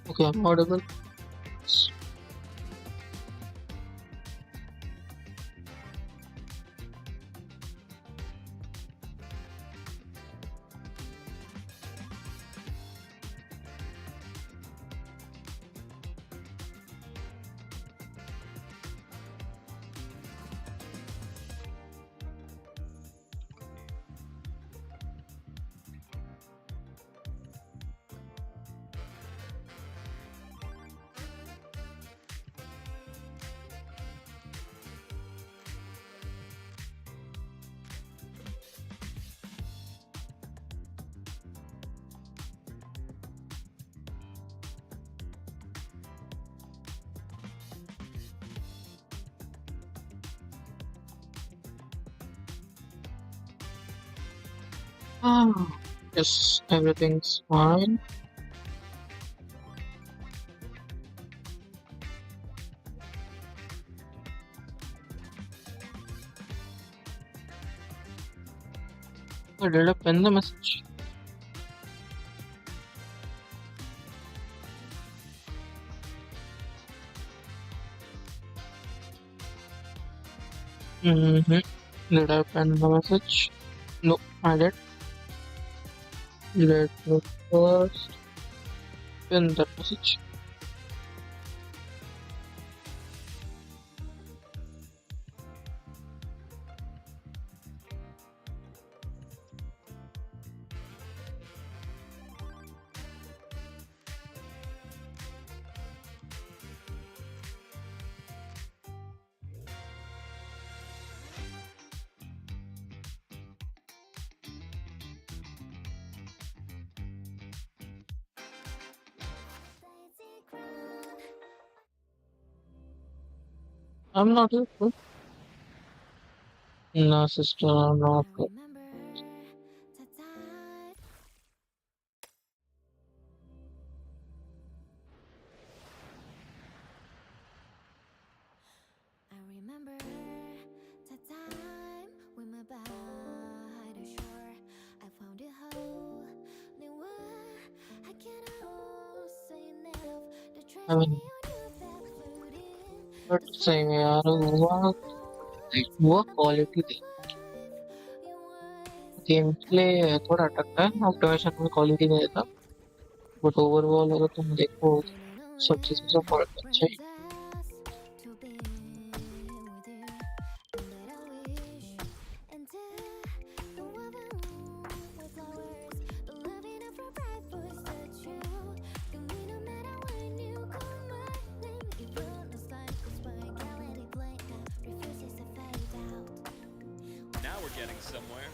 Okay, I'm audible. Ah, yes, everything's fine. Did I pen the message? Mm-hmm. Did I pen the message? No, I did. Let me first pen the message. I'm not here. No, sister, I'm not here. I mean, let's say यार हुआ quality थी game play थोड़ा अटकता है optimisation में quality नहीं देता but overall अगर तुम देखो सब चीज़ों से फर्क अच्छा ही Now we're getting somewhere.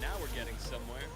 Now we're getting somewhere.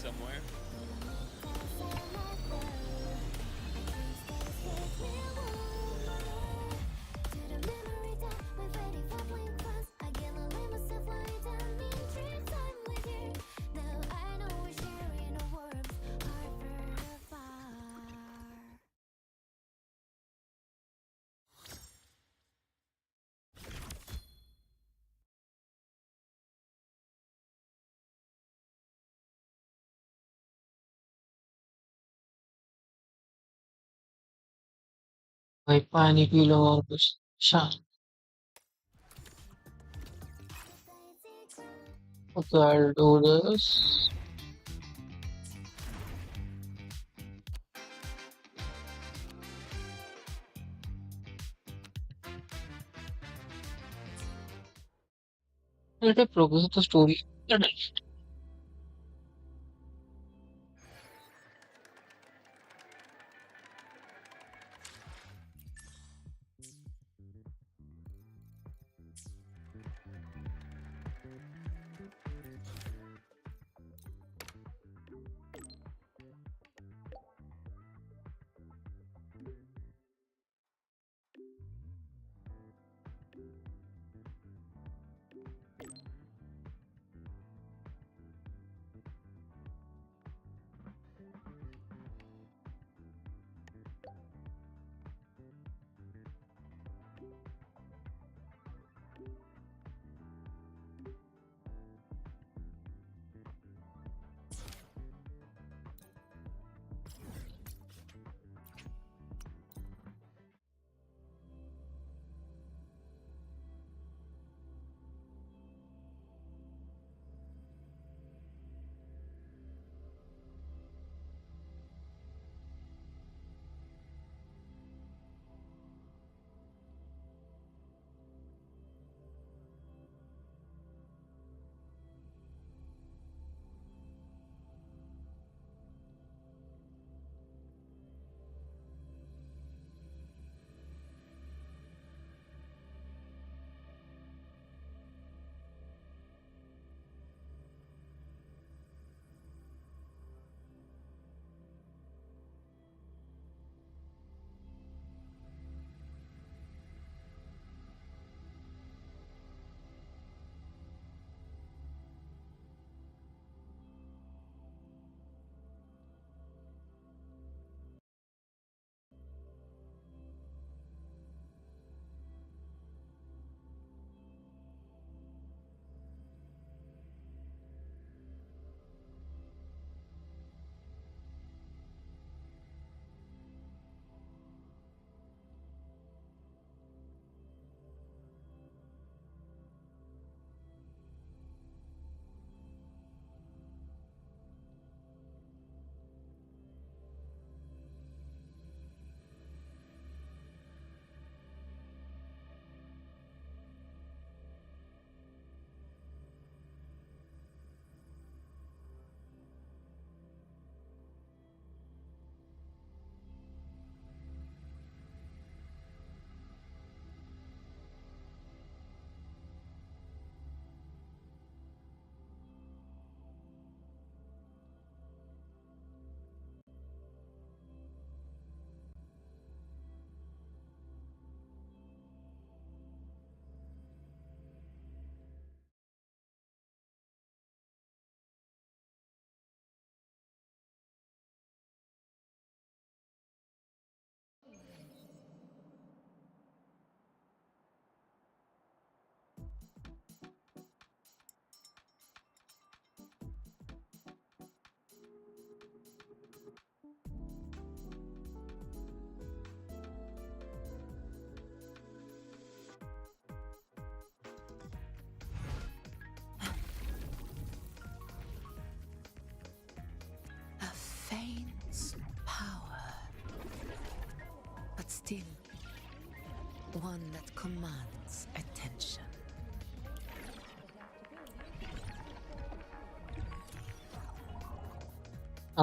somewhere. भाई पानी पी लो और कुछ शांत। Okay, I'll do this. Let me progress the story. A faint power, but still one that commands attention.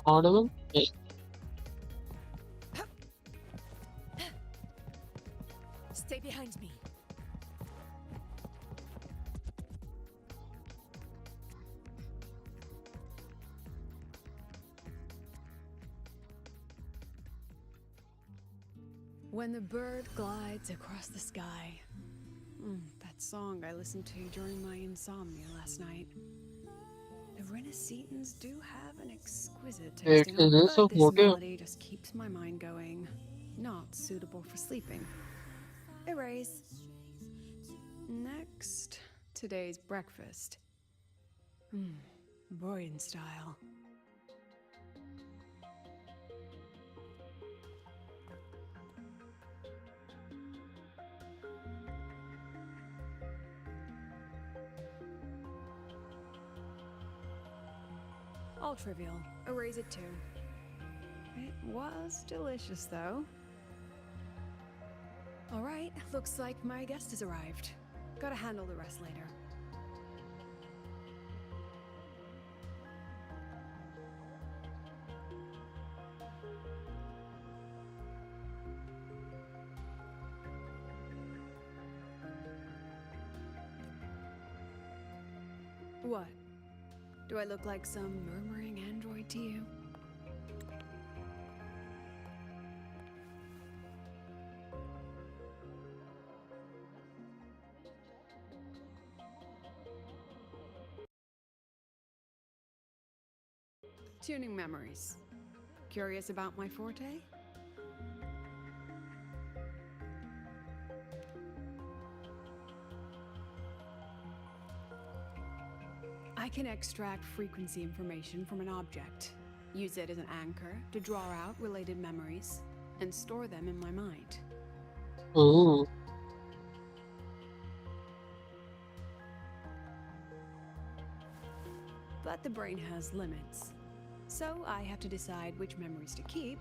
Audible? Yes. Stay behind me. When the bird glides across the sky. That song I listened to during my insomnia last night. The Renaissance do have an exquisite It tasting art, is but a this motive. melody just keeps my mind going. Not suitable for sleeping. Erase. Next, today's breakfast. Boyan style. All trivial. Erase it too. It was delicious, though. All right, looks like my guest has arrived. Gotta handle the rest later. What? Do I look like some murmuring android to you? Tuning memories. Curious about my forte? I can extract frequency information from an object, use it as an anchor to draw out related memories, and store them in my mind. Ooh. But the brain has limits, so I have to decide which memories to keep.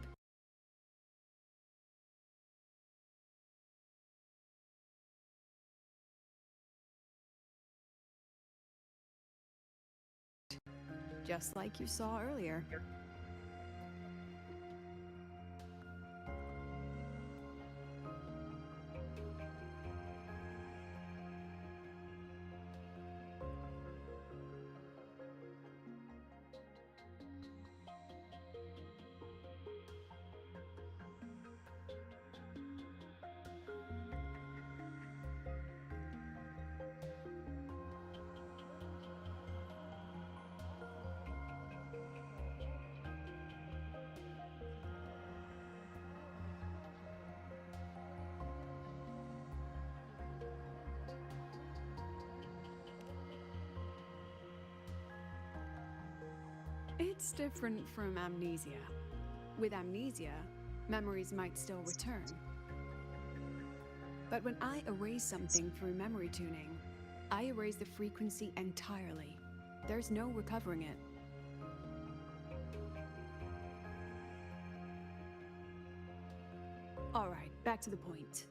Just like you saw earlier. It's different from amnesia. With amnesia, memories might still return. But when I erase something through memory tuning, I erase the frequency entirely. There's no recovering it. Alright, back to the point.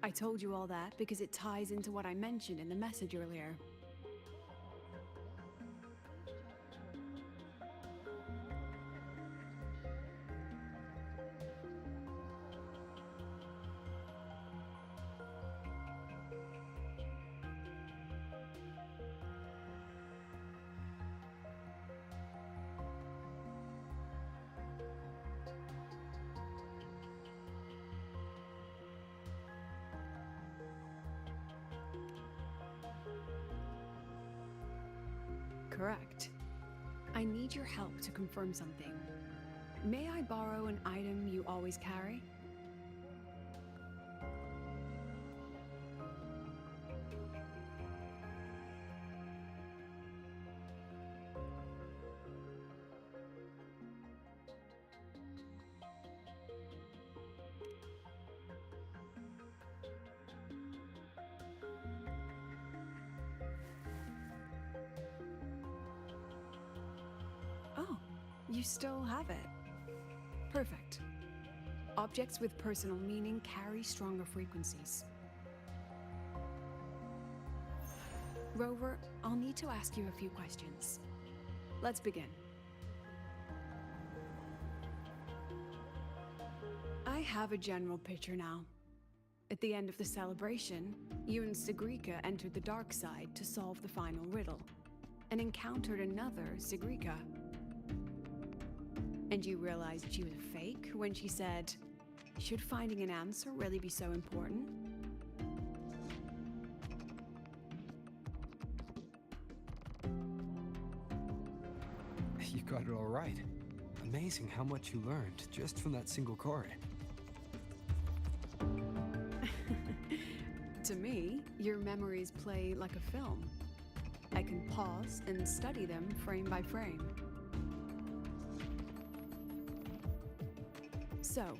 I told you all that because it ties into what I mentioned in the message earlier. Correct. I need your help to confirm something. May I borrow an item you always carry? Oh, you still have it. Perfect. Objects with personal meaning carry stronger frequencies. Rover, I'll need to ask you a few questions. Let's begin. I have a general picture now. At the end of the celebration, you and Sigrika entered the dark side to solve the final riddle, and encountered another Sigrika. And you realized she was a fake when she said, Should finding an answer really be so important? You got it all right. Amazing how much you learned just from that single chord. To me, your memories play like a film. I can pause and study them frame by frame. So,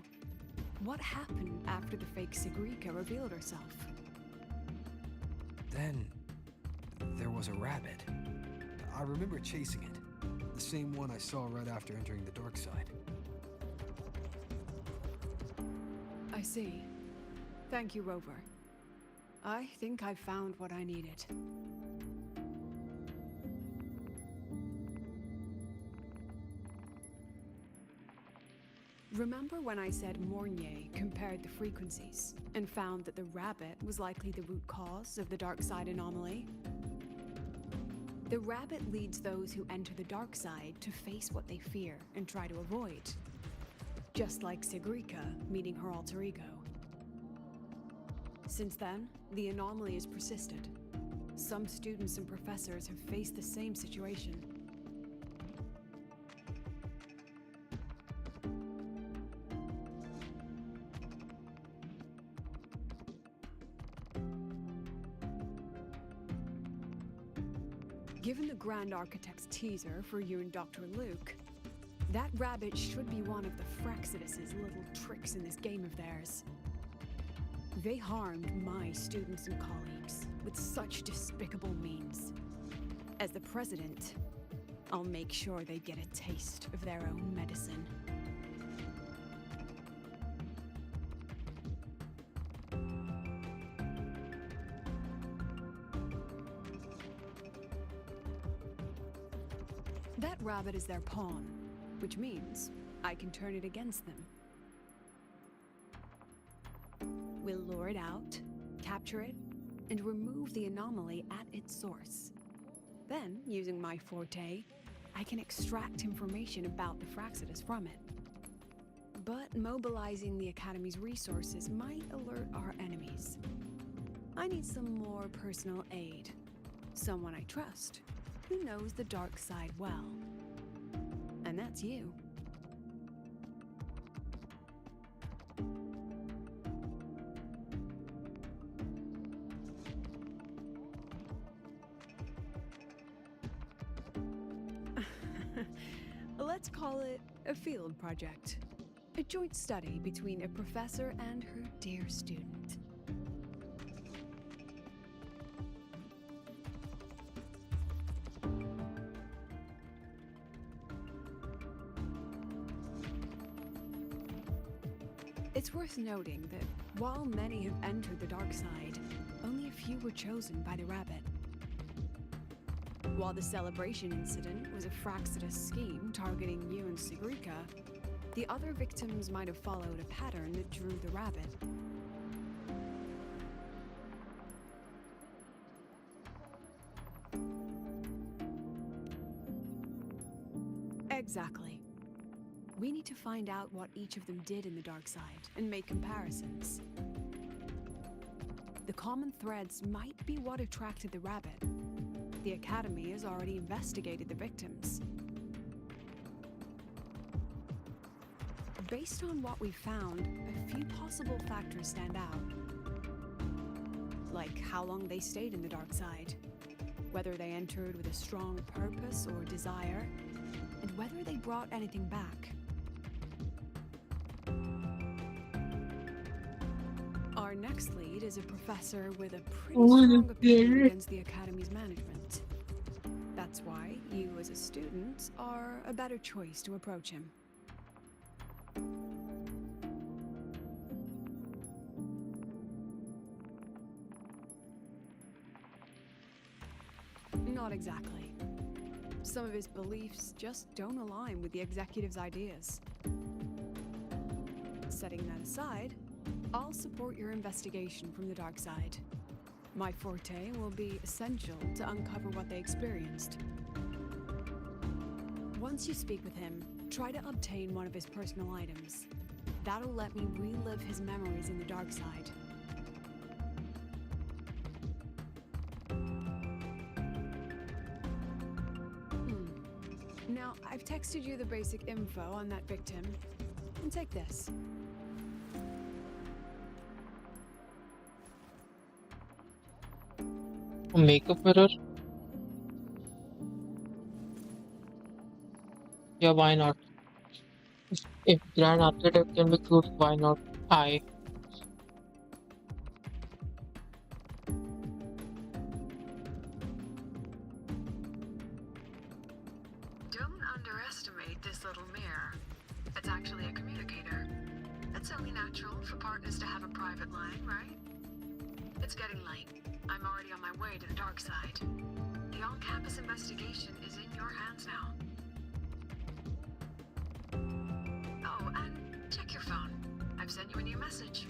what happened after the fake Sigrika revealed herself? Then, there was a rabbit. I remember chasing it. The same one I saw right after entering the dark side. I see. Thank you, Rover. I think I found what I needed. Remember when I said Mornier compared the frequencies and found that the rabbit was likely the root cause of the dark side anomaly? The rabbit leads those who enter the dark side to face what they fear and try to avoid. Just like Sigrika meeting her alter ego. Since then, the anomaly has persisted. Some students and professors have faced the same situation. Given the Grand Architect's teaser for you and Dr. Luke, that rabbit should be one of the Fractidus' little tricks in this game of theirs. They harmed my students and colleagues with such despicable means. As the president, I'll make sure they get a taste of their own medicine. That rabbit is their pawn, which means I can turn it against them. We'll lure it out, capture it, and remove the anomaly at its source. Then, using my forte, I can extract information about the Fractidus from it. But mobilizing the Academy's resources might alert our enemies. I need some more personal aid. Someone I trust, who knows the dark side well. And that's you. Let's call it a field project. A joint study between a professor and her dear student. It's worth noting that while many have entered the dark side, only a few were chosen by the rabbit. While the celebration incident was a Fractidus scheme targeting you and Sigrika, the other victims might have followed a pattern that drew the rabbit. Exactly. We need to find out what each of them did in the dark side and make comparisons. The common threads might be what attracted the rabbit. The Academy has already investigated the victims. Based on what we found, a few possible factors stand out. Like how long they stayed in the dark side, whether they entered with a strong purpose or desire, and whether they brought anything back. Our next lead is a professor with a pretty strong opinion against the Academy's management. That's why you, as a student, are a better choice to approach him. Not exactly. Some of his beliefs just don't align with the executive's ideas. Setting that aside, I'll support your investigation from the dark side. My forte will be essential to uncover what they experienced. Once you speak with him, try to obtain one of his personal items. That'll let me relive his memories in the dark side. Now, I've texted you the basic info on that victim. And take this. A makeup mirror? Yeah, why not? If Grand Architect can be cute, why not I? Don't underestimate this little mirror. It's actually a communicator. It's only natural for partners to have a private line, right? It's getting late. I'm already on my way to the dark side. The on-campus investigation is in your hands now. Oh, and check your phone. I've sent you a new message.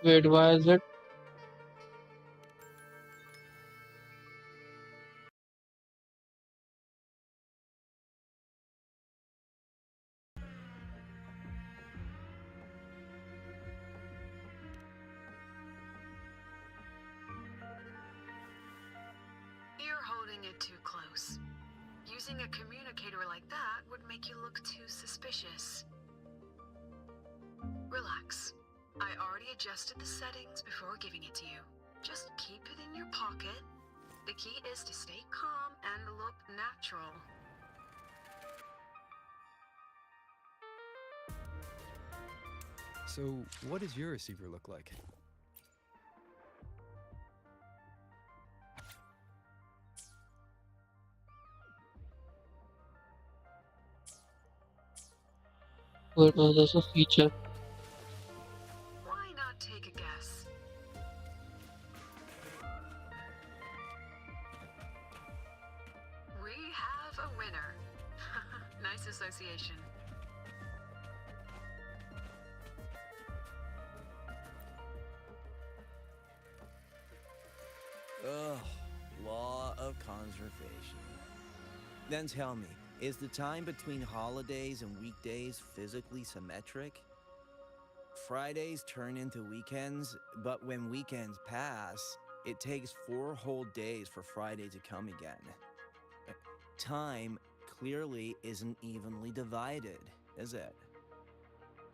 Wait, why is it? You're holding it too close. Using a communicator like that would make you look too suspicious. Relax. I already adjusted the settings before giving it to you. Just keep it in your pocket. The key is to stay calm and look natural. So, what does your receiver look like? Wait, was this a feature? Why not take a guess? We have a winner. Nice association. Ugh, law of conservation. Then tell me, is the time between holidays and weekdays physically symmetric? Fridays turn into weekends, but when weekends pass, it takes 4 whole days for Friday to come again. Time clearly isn't evenly divided, is it?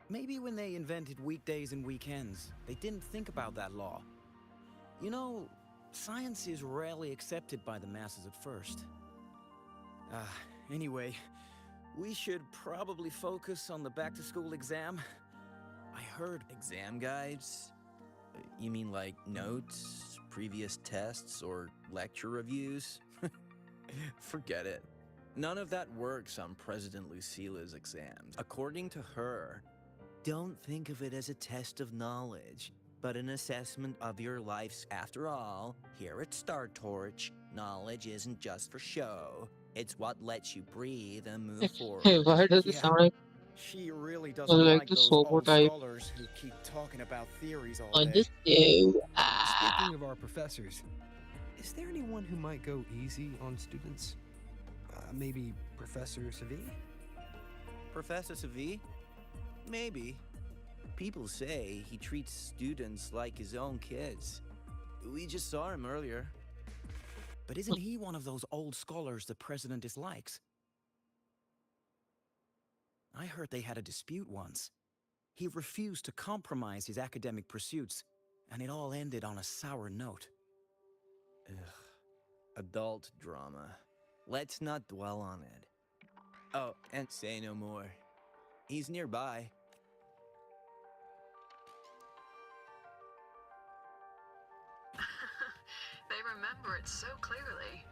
Maybe when they invented weekdays and weekends, they didn't think about that law. You know, science is rarely accepted by the masses at first. Anyway, we should probably focus on the back-to-school exam. I heard... Exam guides? You mean like notes, previous tests, or lecture reviews? Forget it. None of that works on President Lucila's exams. According to her, don't think of it as a test of knowledge. but an assessment of your life's. After all, here at Star Torch, knowledge isn't just for show. It's what lets you breathe and move Hey, forward. why does it Yeah. sound like She really doesn't like like the those Sobo old type scholars who keep talking about theories all on day. this day? Speaking of our professors, is there anyone who might go easy on students? Maybe Professor Savi? Professor Savi? Maybe. People say he treats students like his own kids. We just saw him earlier. But isn't he one of those old scholars the president dislikes? I heard they had a dispute once. He refused to compromise his academic pursuits, and it all ended on a sour note. Ugh. Adult drama. Let's not dwell on it. Oh, and say no more. He's nearby. They remember it so clearly.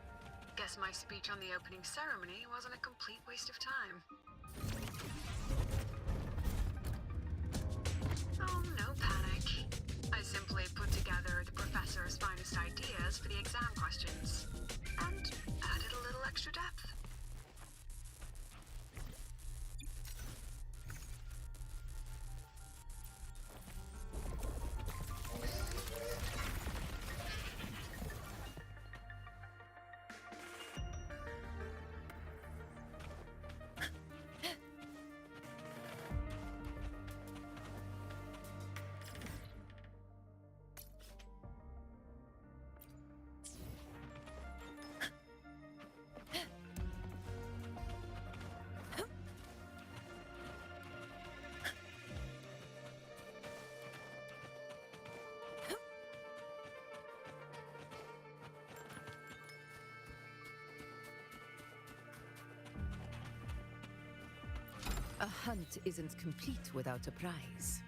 Guess my speech on the opening ceremony wasn't a complete waste of time. Oh, no panic. I simply put together the professor's finest ideas for the exam questions and added a little extra depth. A hunt isn't complete without a prize.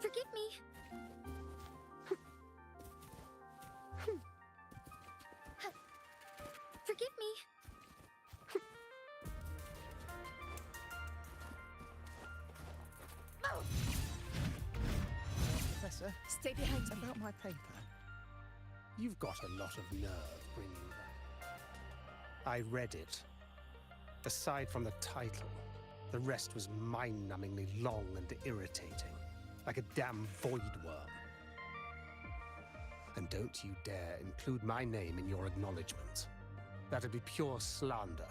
Forgive me. Forgive me. Professor, Stay behind me. about my paper. You've got a lot of nerve bringing that. I read it. Aside from the title, the rest was mind-numbingly long and irritating, like a damn void worm. And don't you dare include my name in your acknowledgements. That'd be pure slander.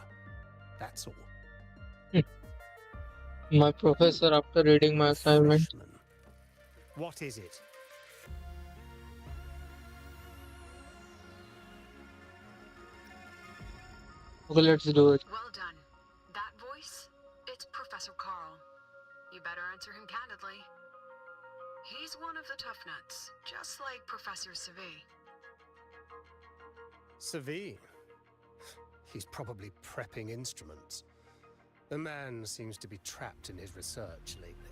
That's all. My professor, after reading my assignment, Freshman. What is it? okay, let's do it. Well done. That voice, it's Professor Carl. You better answer him candidly. He's one of the tough nuts, just like Professor Savi. Savi. He's probably prepping instruments. The man seems to be trapped in his research lately.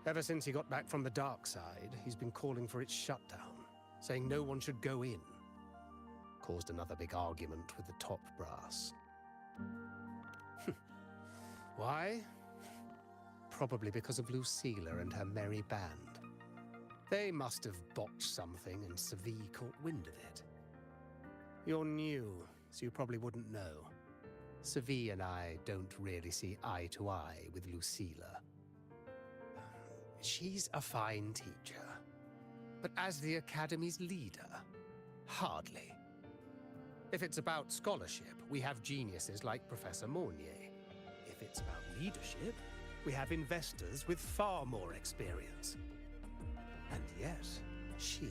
Ever since he got back from the dark side, he's been calling for its shutdown, saying no one should go in. Caused another big argument with the top brass. Why? Probably because of Lucilla and her merry band. They must have botched something and Savi caught wind of it. You're new, so you probably wouldn't know. Savi and I don't really see eye to eye with Lucilla. She's a fine teacher, but as the Academy's leader, hardly. If it's about scholarship, we have geniuses like Professor Mornier. If it's about leadership, we have investors with far more experience. And yet, she,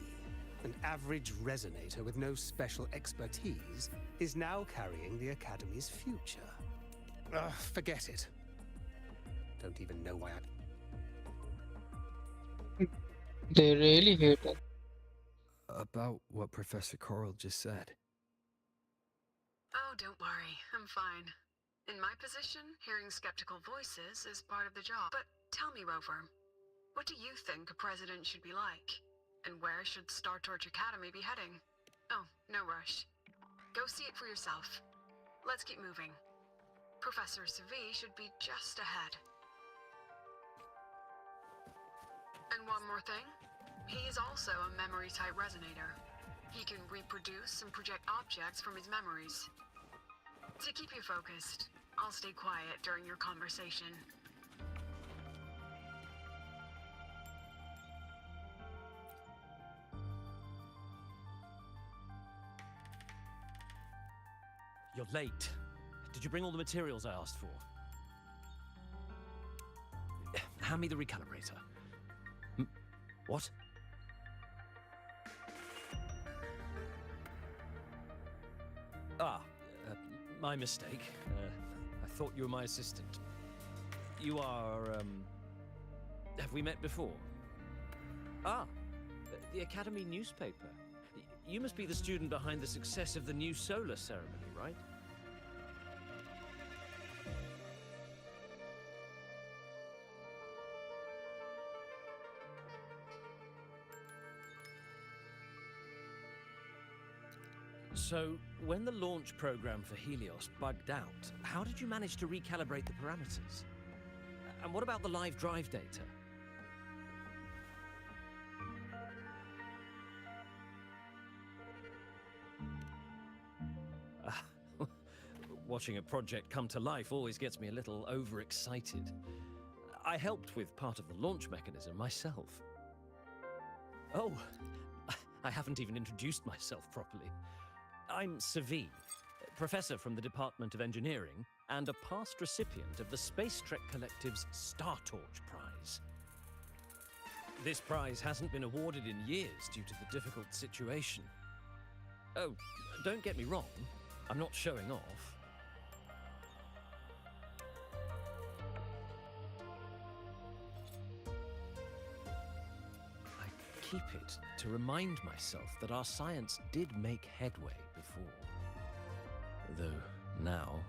an average resonator with no special expertise, is now carrying the Academy's future. Forget it. Don't even know why They really hate it. About what Professor Coral just said. Oh, don't worry. I'm fine. In my position, hearing skeptical voices is part of the job. But tell me, Rover, what do you think a president should be like? And where should Star Torch Academy be heading? Oh, no rush. Go see it for yourself. Let's keep moving. Professor Savi should be just ahead. And one more thing. He's also a memory-type resonator. He can reproduce and project objects from his memories. To keep you focused, I'll stay quiet during your conversation. You're late. Did you bring all the materials I asked for? Hand me the recalibrator. What? My mistake. I thought you were my assistant. You are, have we met before? The Academy newspaper. You must be the student behind the success of the new solar ceremony, right? So, when the launch program for Helios bugged out, how did you manage to recalibrate the parameters? And what about the live drive data? Watching a project come to life always gets me a little overexcited. I helped with part of the launch mechanism myself. Oh, I haven't even introduced myself properly. I'm Savi, professor from the Department of Engineering and a past recipient of the Space Trek Collective's Star Torch Prize. This prize hasn't been awarded in years due to the difficult situation. Oh, don't get me wrong, I'm not showing off. Keep it to remind myself that our science did make headway before. Though now...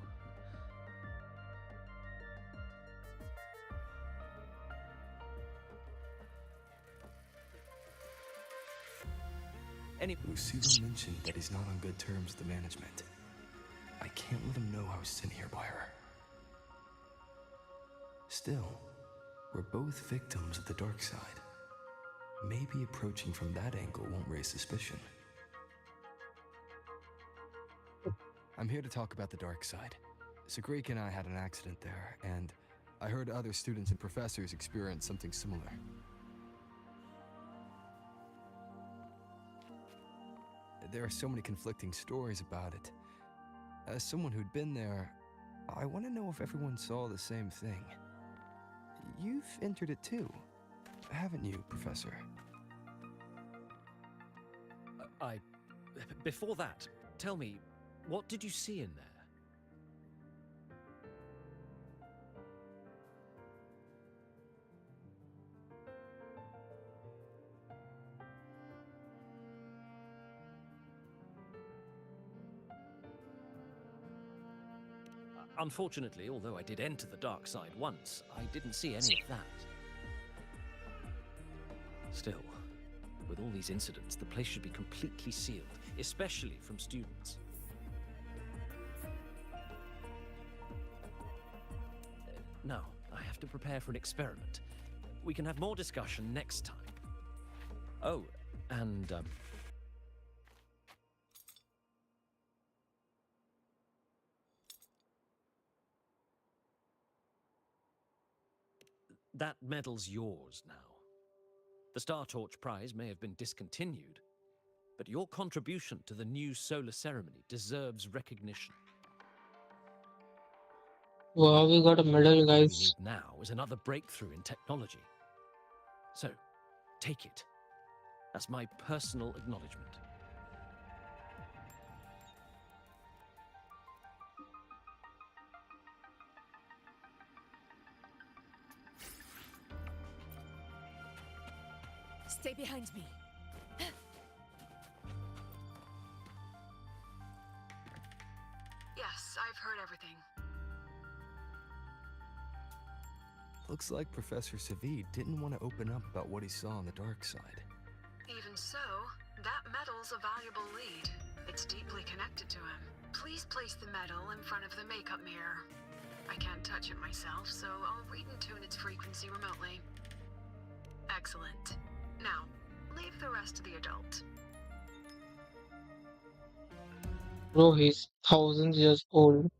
Lucille mentioned that he's not on good terms with the management. I can't let him know I was sent here by her. Still, we're both victims of the dark side. Maybe approaching from that angle won't raise suspicion. I'm here to talk about the dark side. Sagrika and I had an accident there, and I heard other students and professors experience something similar. There are so many conflicting stories about it. As someone who'd been there, I want to know if everyone saw the same thing. You've entered it too, haven't you, Professor? Before that, tell me, what did you see in there? Unfortunately, although I did enter the dark side once, I didn't see any of that. Still, with all these incidents, the place should be completely sealed, especially from students. Now, I have to prepare for an experiment. We can have more discussion next time. Oh, and, that medal's yours now. The Star Torch Prize may have been discontinued, but your contribution to the new solar ceremony deserves recognition. Wow, we got a medal, What we guys. need now is another breakthrough in technology. So, take it as my personal acknowledgement. Stay behind me. Yes, I've heard everything. Looks like Professor Savid didn't want to open up about what he saw on the dark side. Even so, that medal's a valuable lead. It's deeply connected to him. Please place the medal in front of the makeup mirror. I can't touch it myself, so I'll read and tune its frequency remotely. Excellent. Now, leave the rest to the adult. Bro, he's thousands years old.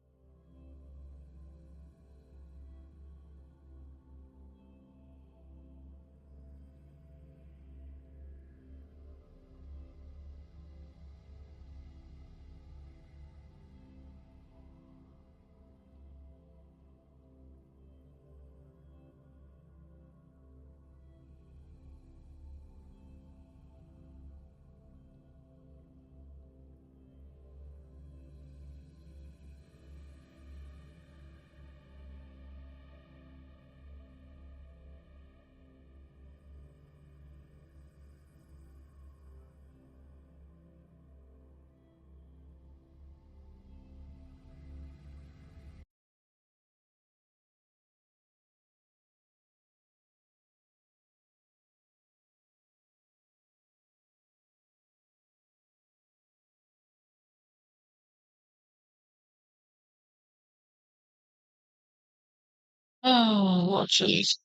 Oh, what jeez.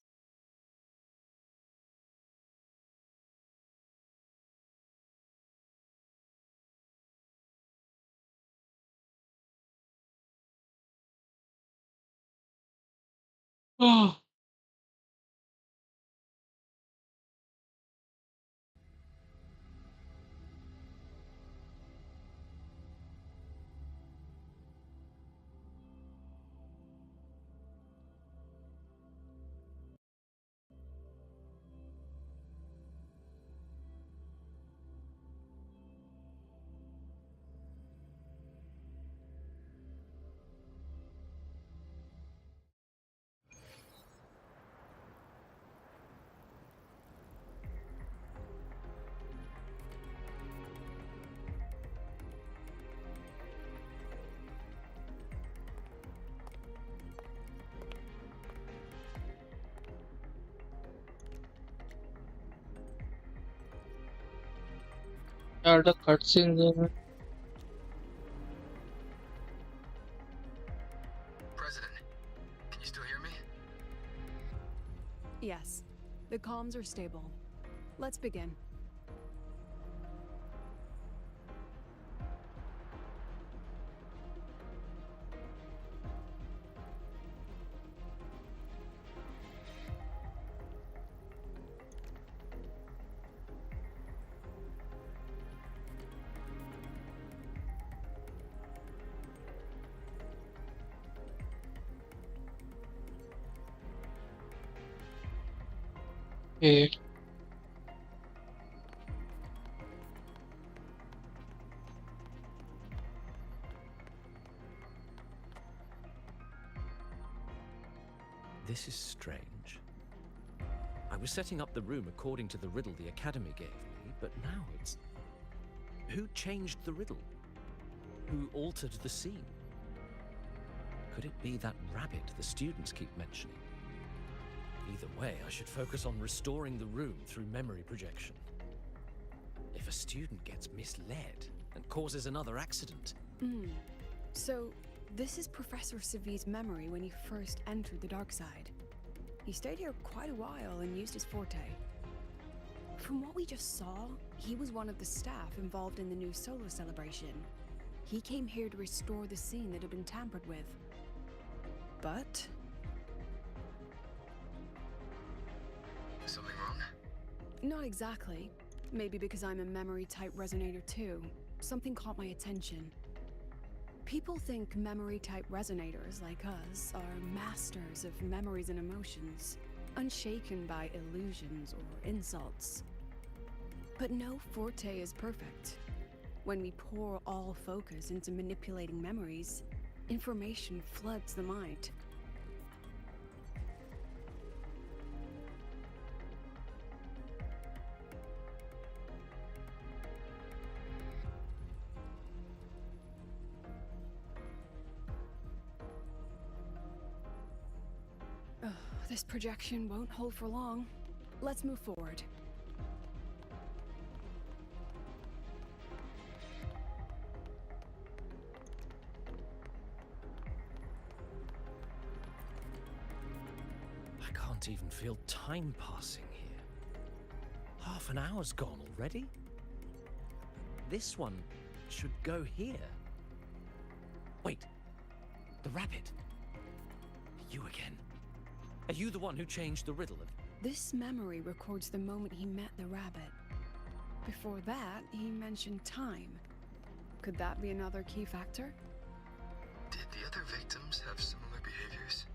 Oh, yeah, the cutscenes in President, can you still hear me? Yes, the comms are stable. Let's begin. okay. This is strange. I was setting up the room according to the riddle the Academy gave me, but now it's... Who changed the riddle? Who altered the scene? Could it be that rabbit the students keep mentioning? Either way, I should focus on restoring the room through memory projection. If a student gets misled and causes another accident... So, this is Professor Savi's memory when he first entered the dark side. He stayed here quite a while and used his forte. From what we just saw, he was one of the staff involved in the new solo celebration. He came here to restore the scene that had been tampered with. But... Something wrong? not exactly. Maybe because I'm a memory-type resonator too. Something caught my attention. People think memory-type resonators like us are masters of memories and emotions, unshaken by illusions or insults. But no forte is perfect. When we pour all focus into manipulating memories, information floods the mind. This projection won't hold for long. Let's move forward. I can't even feel time passing here. Half an hour's gone already? This one should go here. Wait, the rabbit. You again. Are you the one who changed the riddle? This memory records the moment he met the rabbit. Before that, he mentioned time. Could that be another key factor? Did the other victims have similar behaviors?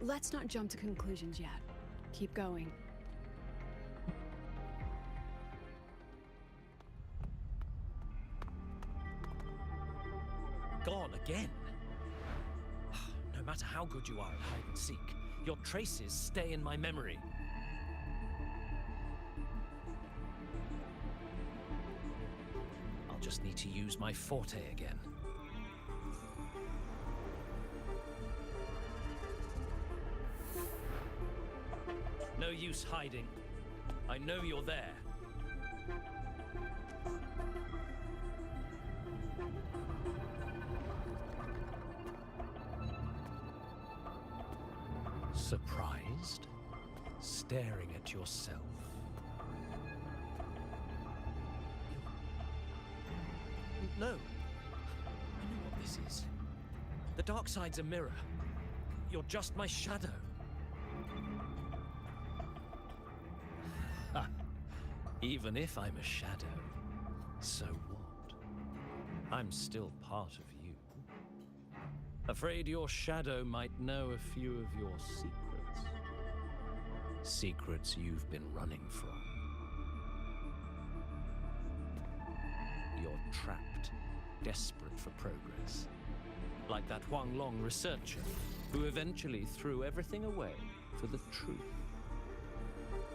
Let's not jump to conclusions yet. Keep going. Gone again? No matter how good you are at hide and seek, your traces stay in my memory. I'll just need to use my forte again. No use hiding. I know you're there. Surprised? Staring at yourself? No. I know what this is. The dark side's a mirror. You're just my shadow. Ha. Even if I'm a shadow, so what? I'm still part of you. Afraid your shadow might know a few of your secrets. Secrets you've been running from. You're trapped, desperate for progress. Like that Huang Long researcher who eventually threw everything away for the truth.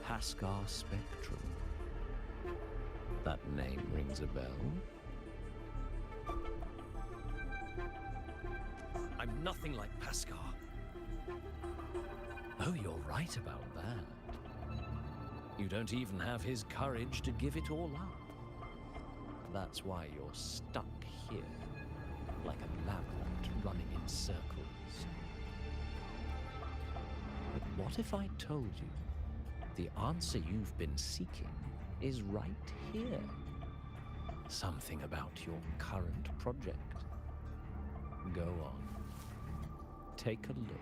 Haskar Spectrum. That name rings a bell. I'm nothing like Paskar. Oh, you're right about that. You don't even have his courage to give it all up. That's why you're stuck here, like a labyrinth running in circles. But what if I told you the answer you've been seeking is right here? Something about your current project. Go on. Take a look.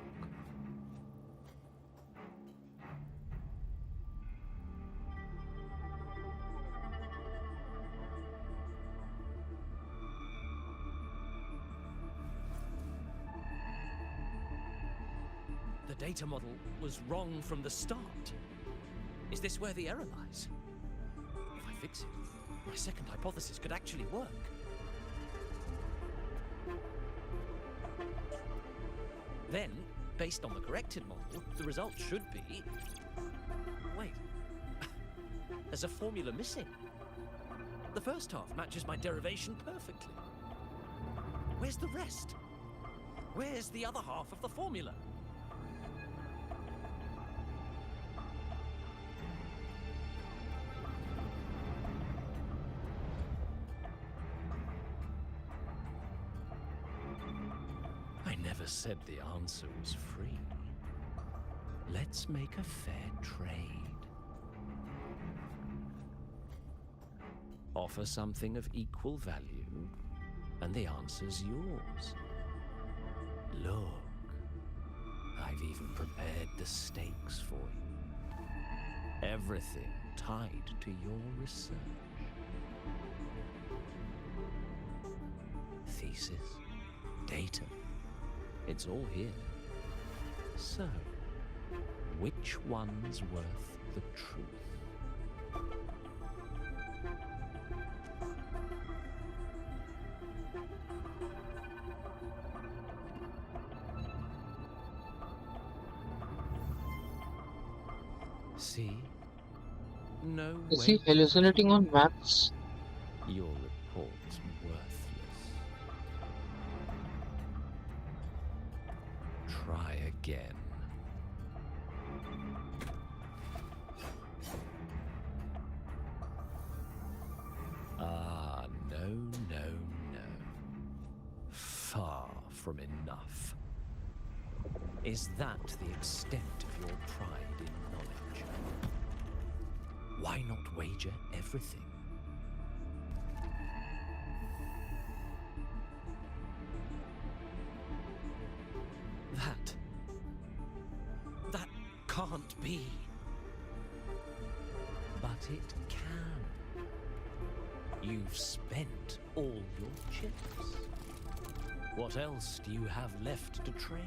The data model was wrong from the start. Is this where the error lies? If I fix it, my second hypothesis could actually work. Then, based on the corrected model, the result should be... Wait. There's a formula missing. The first half matches my derivation perfectly. Where's the rest? Where's the other half of the formula? Said the answer was free. Let's make a fair trade. Offer something of equal value, and the answer's yours. Look, I've even prepared the stakes for you. Everything tied to your research. Thesis, data. It's all here. So, which one's worth the truth? See? No way. Is he hallucinating on maps? Your report's worthless. Try again. from enough. Is that the extent of your pride in knowledge? Why not wager everything? That can't be. But it can. You've spent all your chips. What else do you have left to trade?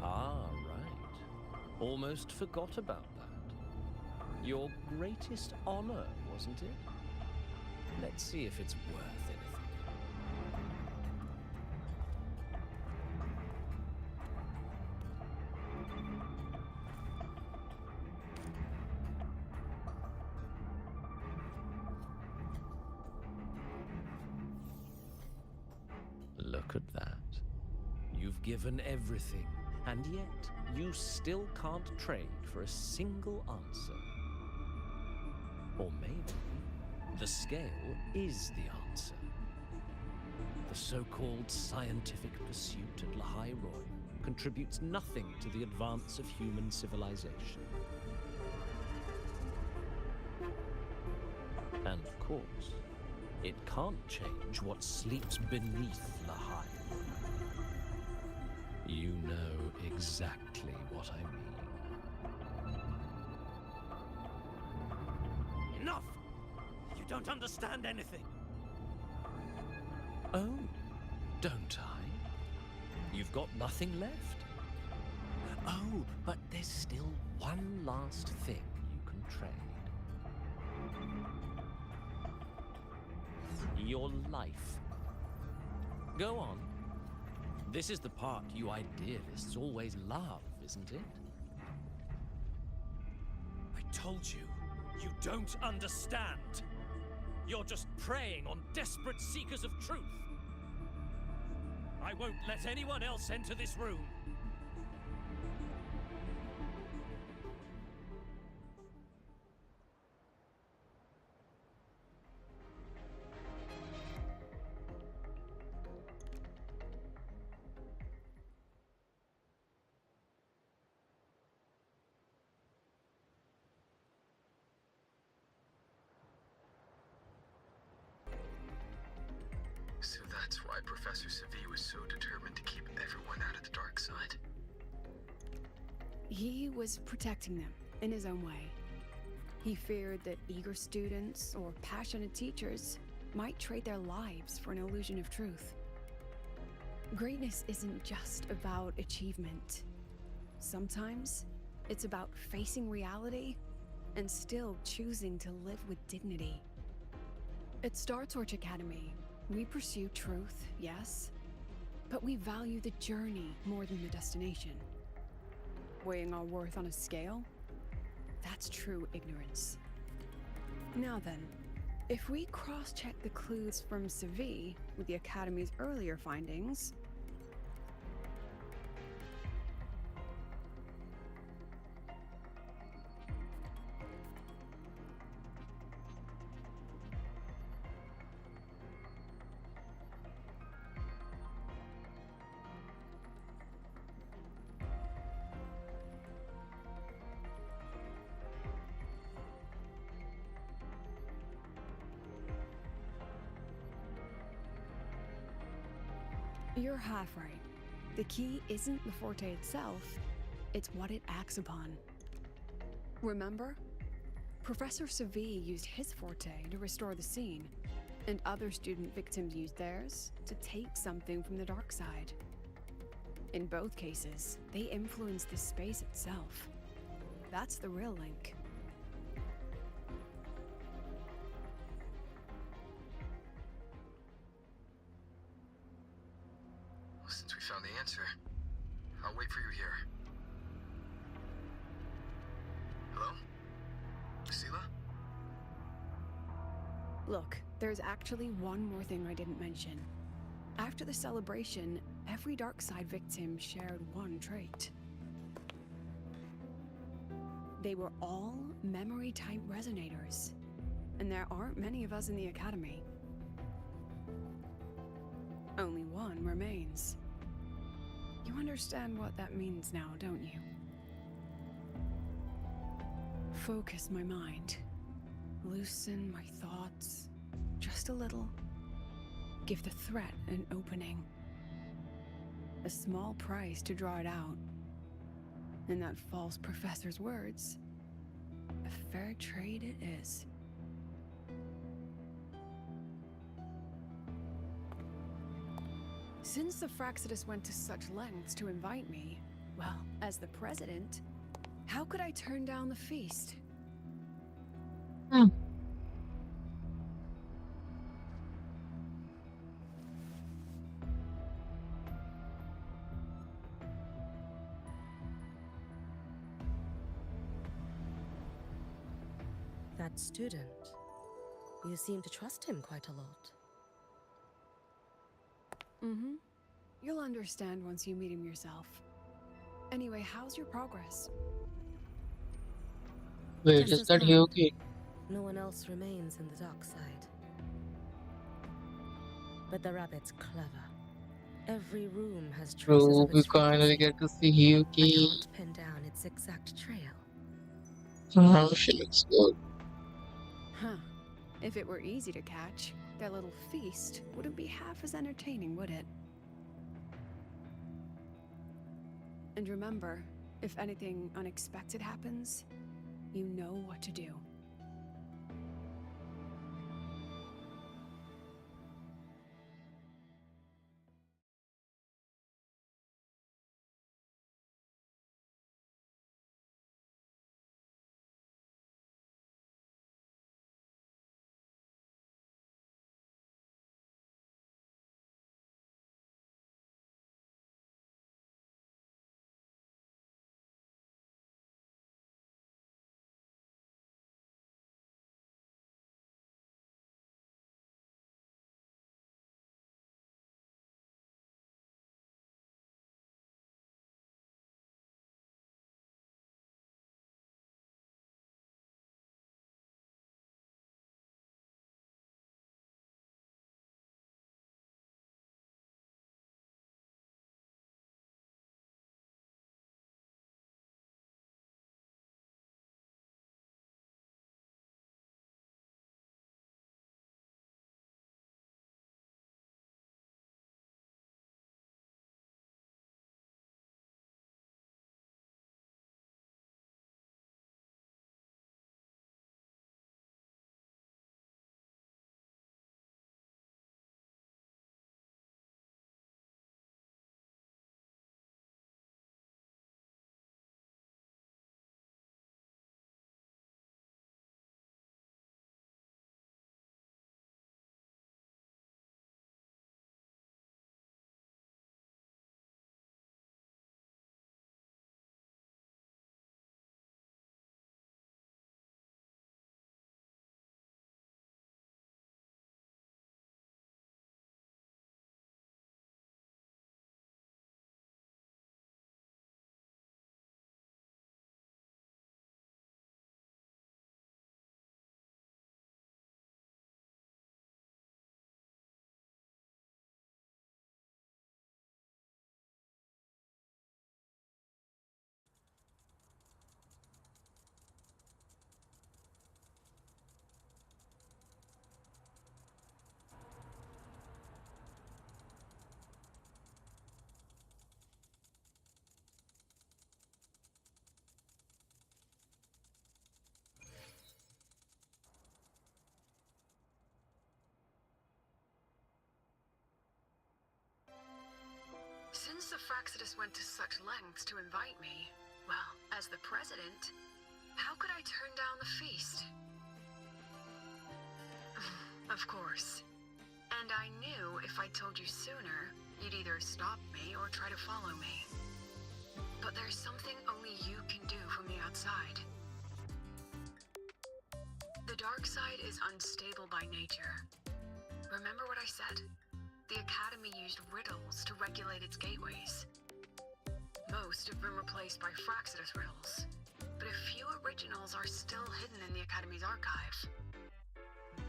Ah, right. Almost forgot about that. Your greatest honor, wasn't it? Let's see if it's worth anything. Look at that. You've given everything, and yet you still can't trade for a single answer. Or maybe the scale is the answer. The so-called scientific pursuit at HIYUKI contributes nothing to the advance of human civilization. And of course, it can't change what sleeps beneath Lahai. You know exactly what I mean. Enough! You don't understand anything. Oh, don't I? You've got nothing left. Oh, but there's still one last thing you can trade. Your life. Go on. This is the part you idealists always love, isn't it? I told you, you don't understand. You're just preying on desperate seekers of truth. I won't let anyone else enter this room. So that's why Professor Savi was so determined to keep everyone out of the dark side. He was protecting them in his own way. He feared that eager students or passionate teachers might trade their lives for an illusion of truth. Greatness isn't just about achievement. Sometimes it's about facing reality and still choosing to live with dignity. At Star Torch Academy, we pursue truth, yes, but we value the journey more than the destination. Weighing our worth on a scale? That's true ignorance. Now then, if we cross-check the clues from Savi with the Academy's earlier findings, you're half right. The key isn't the forte itself, it's what it acts upon. Remember? Professor Savi used his forte to restore the scene, and other student victims used theirs to take something from the dark side. In both cases, they influenced the space itself. That's the real link. Since we found the answer, I'll wait for you here. Hello? Sela? Look, there's actually one more thing I didn't mention. After the celebration, every dark side victim shared one trait. They were all memory-type resonators. and there aren't many of us in the academy. Only one remains. You understand what that means now, don't you? Focus my mind. Loosen my thoughts. Just a little. Give the threat an opening. A small price to draw it out. In that false professor's words, a fair trade it is. Since the Fraccidus went to such lengths to invite me, well, as the president, how could I turn down the feast? That student. You seem to trust him quite a lot. Mm-hmm. You'll understand once you meet him yourself. Anyway, how's your progress? Wait, Just is as that planned. HIYUKI? No one else remains in the dark side. But the rabbit's clever. Every room has traces Bro, of we its finally frequency. get to see I HIYUKI. can't pin down its exact trail. She looks good. Huh. If it were easy to catch, that little feast wouldn't be half as entertaining, would it? And remember, if anything unexpected happens, you know what to do. Since the Fraccidus went to such lengths to invite me, well, as the president, how could I turn down the feast? Of course. And I knew if I told you sooner, you'd either stop me or try to follow me. But there's something only you can do from the outside. The dark side is unstable by nature. Remember what I said? The Academy used riddles to regulate its gateways. Most have been replaced by Fraccidus riddles, but a few originals are still hidden in the Academy's archive.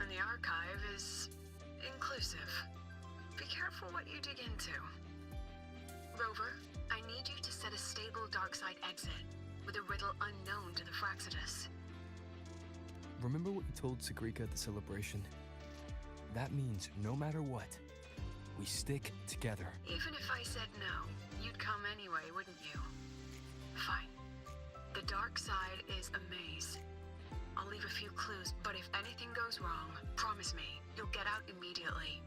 And the archive is inclusive. Be careful what you dig into. Rover, I need you to set a stable darkside exit with a riddle unknown to the Fraxidus. Remember what you told Sagrika at the celebration? That means no matter what, we stick together. Even if I said no, you'd come anyway, wouldn't you? Fine. The dark side is a maze. I'll leave a few clues, but if anything goes wrong, promise me, you'll get out immediately.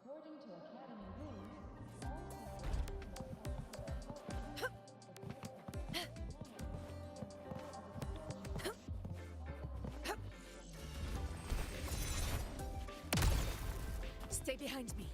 According to Academy rules, Stay behind me.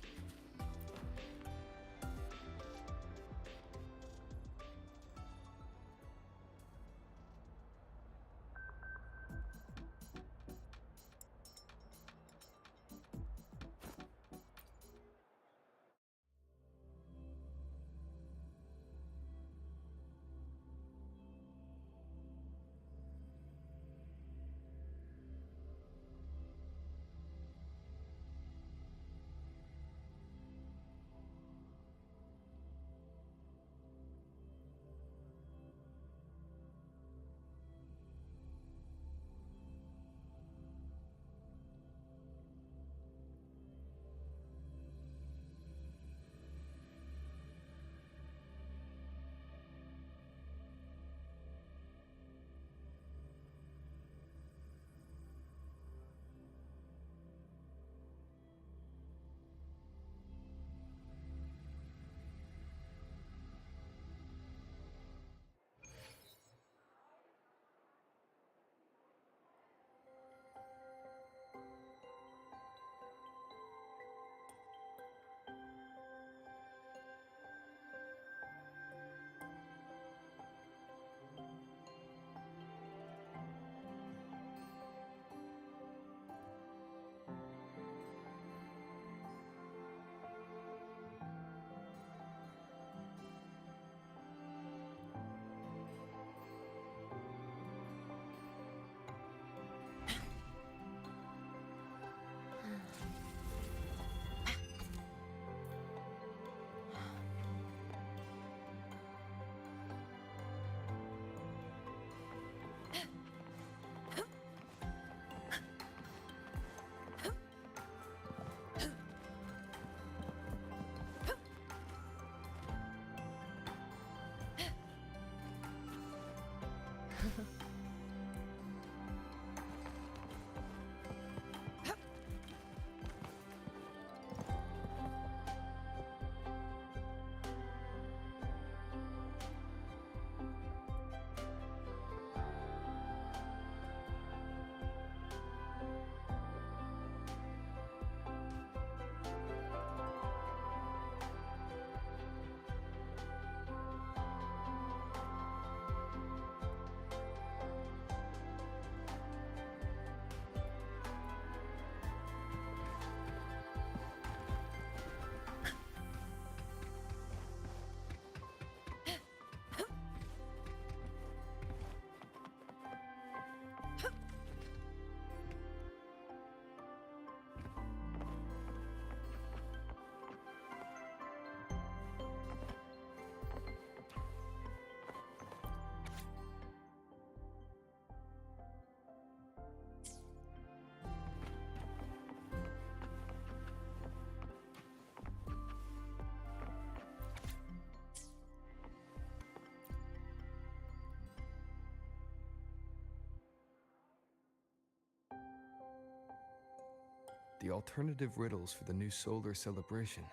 The alternative riddles for the new solar celebration.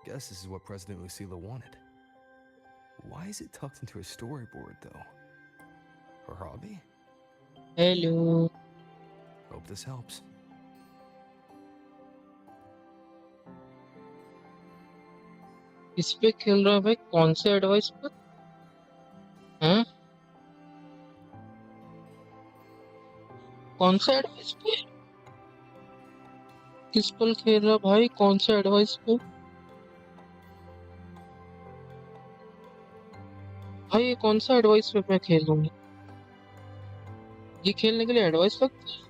Guess this is what President Lucila wanted. Why is it tucked into a storyboard, though? Her hobby? Hello. Hope this helps. इस पे खेल रहा है भाई, कौन से advice पर? हैं? कौन से एडवाइस पे? किस पर खेल रहा भाई, कौन से एडवाइस पे? भाई ये कौन सा एडवाइस पे मैं खेल लूंगी? ये खेलने के लिए एडवाइस लगती है?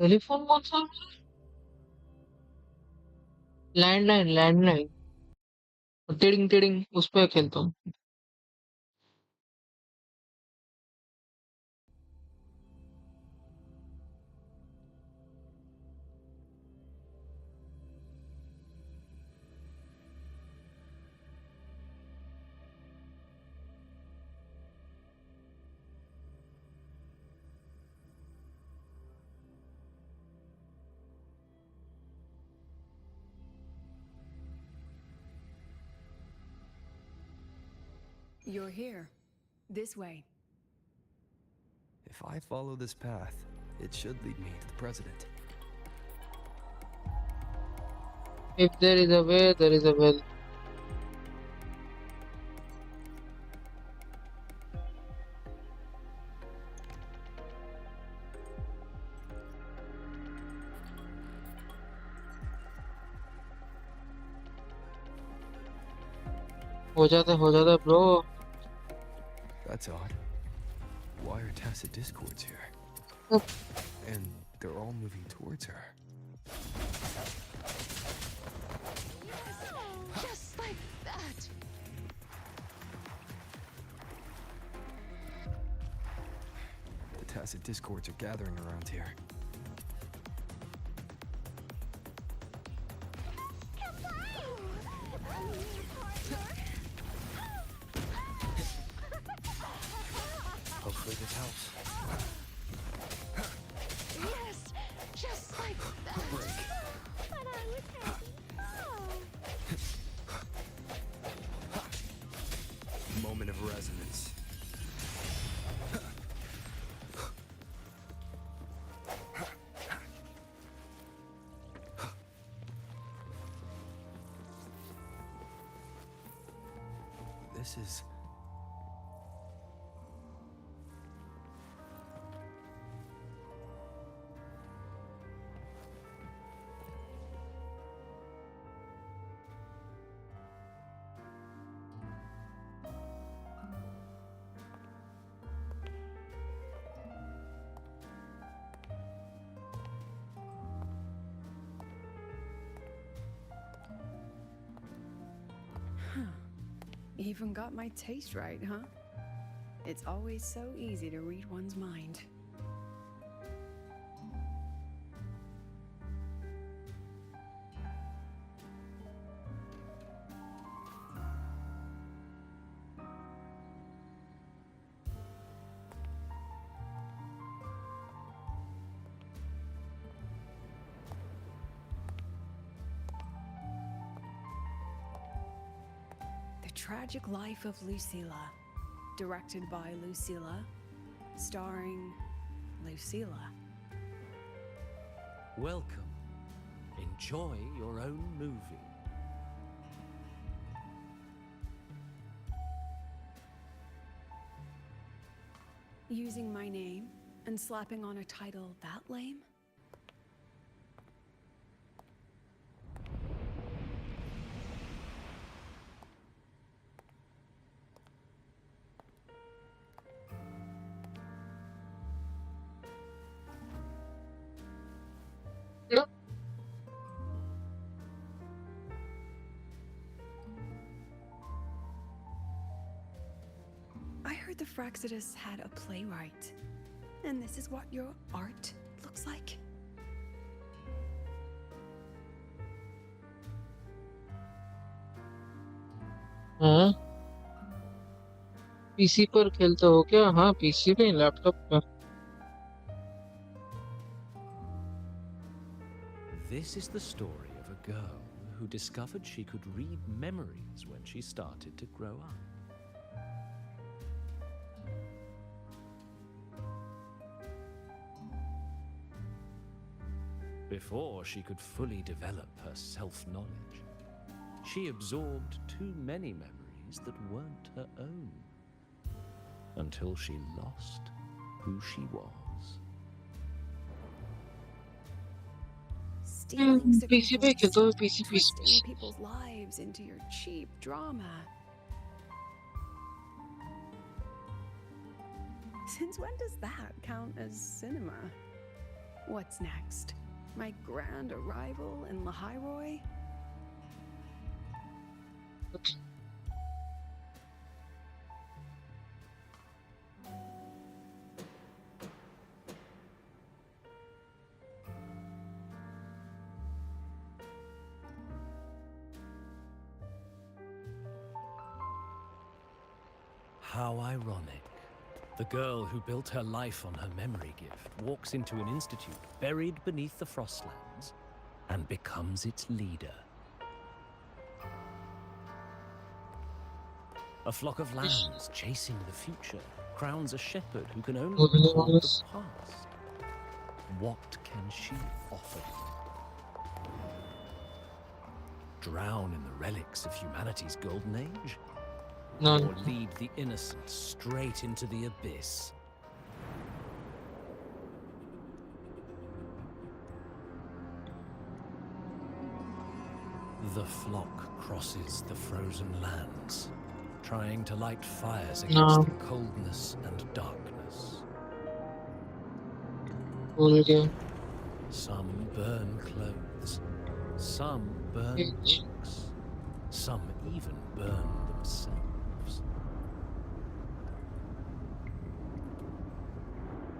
टेलीफोन कौन सा? Landline, landline. टिडिंग टिडिंग उस पे खेलता हूँ। You're here. This way. If I follow this path, it should lead me to the president. If there is a way, there is a will. हो जाता bro. That's odd. Why are tacit discords here? And they're all moving towards her. Just like that. The tacit discords are gathering around here. Hopefully this helps. Yes, just like that. Break. But I was happy. Moment of resonance. This is... Even got my taste right, huh? It's always so easy to read one's mind. The Tragic Life of Lucilla, directed by Lucilla, starring Lucilla. Welcome. Enjoy your own movie. Using my name and slapping on a title that lame? I heard heard the Fraxidus had a playwright. And this is what your art looks like? हाँ PC पर खेलते हो क्या? हाँ PC पे laptop पे. This is the story of a girl who discovered she could read memories when she started to grow up. Before she could fully develop her self-knowledge, she absorbed too many memories that weren't her own, until she lost who she was. Stealing PC पे खेलते हो? sequels, PC twisting people's lives into your cheap drama. Since when does that count as cinema? What's next? My grand arrival in Lahairoi? How ironic. The girl who built her life on her memory gift walks into an institute buried beneath the Frostlands and becomes its leader. A flock of lambs chasing the future crowns a shepherd who can only record the past. What can she offer them? Drown in the relics of humanity's golden age? No. Or lead the innocent straight into the abyss? The flock crosses the frozen lands, trying to light fires against the coldness and darkness. Some burn clothes, some burn books, some even burn themselves.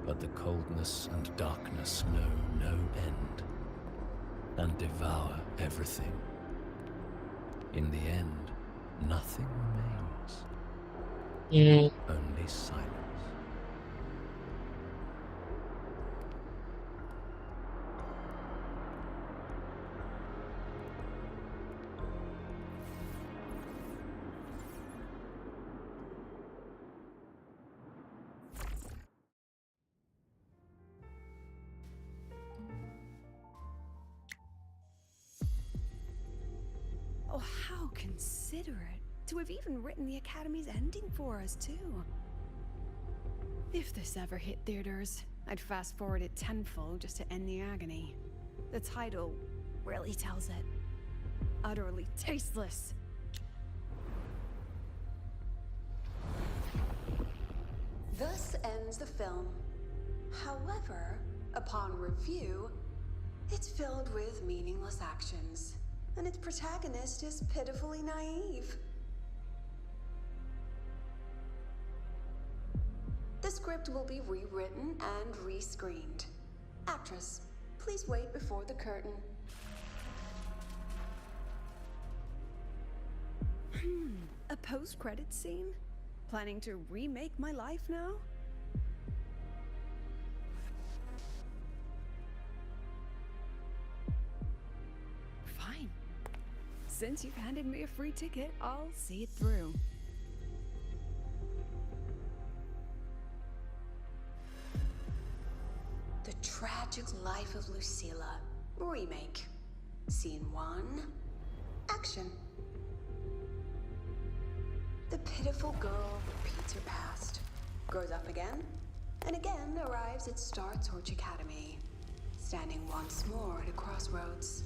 But the coldness and darkness know no end, and devour everything. In the end, nothing remains. Only silence. Oh, how considerate to have even written the Academy's ending for us, too. If this ever hit theaters, I'd fast forward it tenfold just to end the agony. The title really tells it. Utterly tasteless. Thus ends the film. However, upon review, it's filled with meaningless actions, and its protagonist is pitifully naive. The script will be rewritten and rescreened. Actress, please wait before the curtain. A post-credit scene? Planning to remake my life now? Fine. Since you've handed me a free ticket, I'll see it through. The Tragic Life of Lucilla. Remake. Scene 1. Action. The pitiful girl repeats her past, grows up again, and again arrives at Star Torch Academy, standing once more at a crossroads.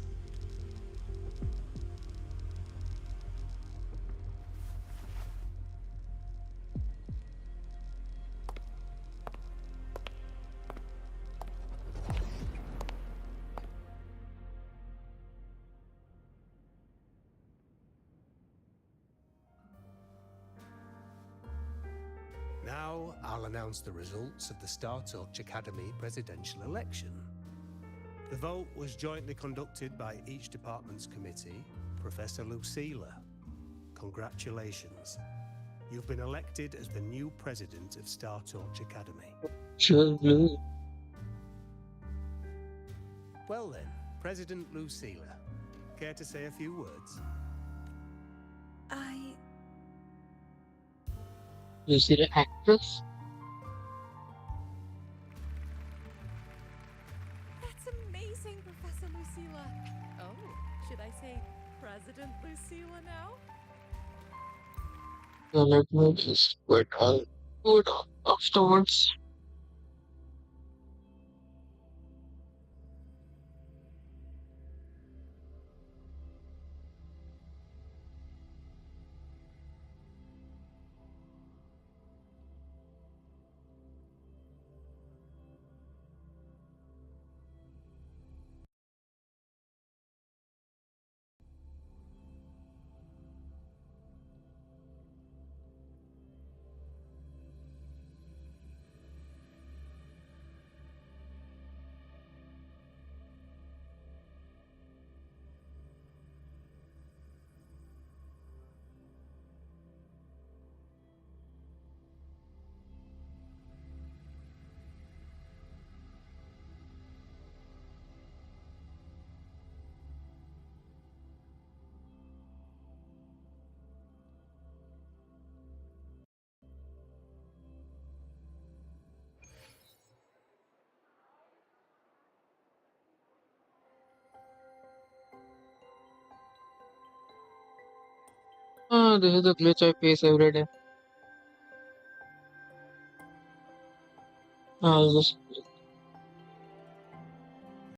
Now I'll announce the results of the StarTalk Academy presidential election. The vote was jointly conducted by each department's committee. Professor Lucilla, congratulations. You've been elected as the new president of StarTalk Academy. Sure, blue. Well then, President Lucilla, care to say a few words? You see the actress? That's amazing, Professor Lucilla. Oh, should I say President Lucilla now? So let me just put on food afterwards. This is the glitch I face every day. I'll just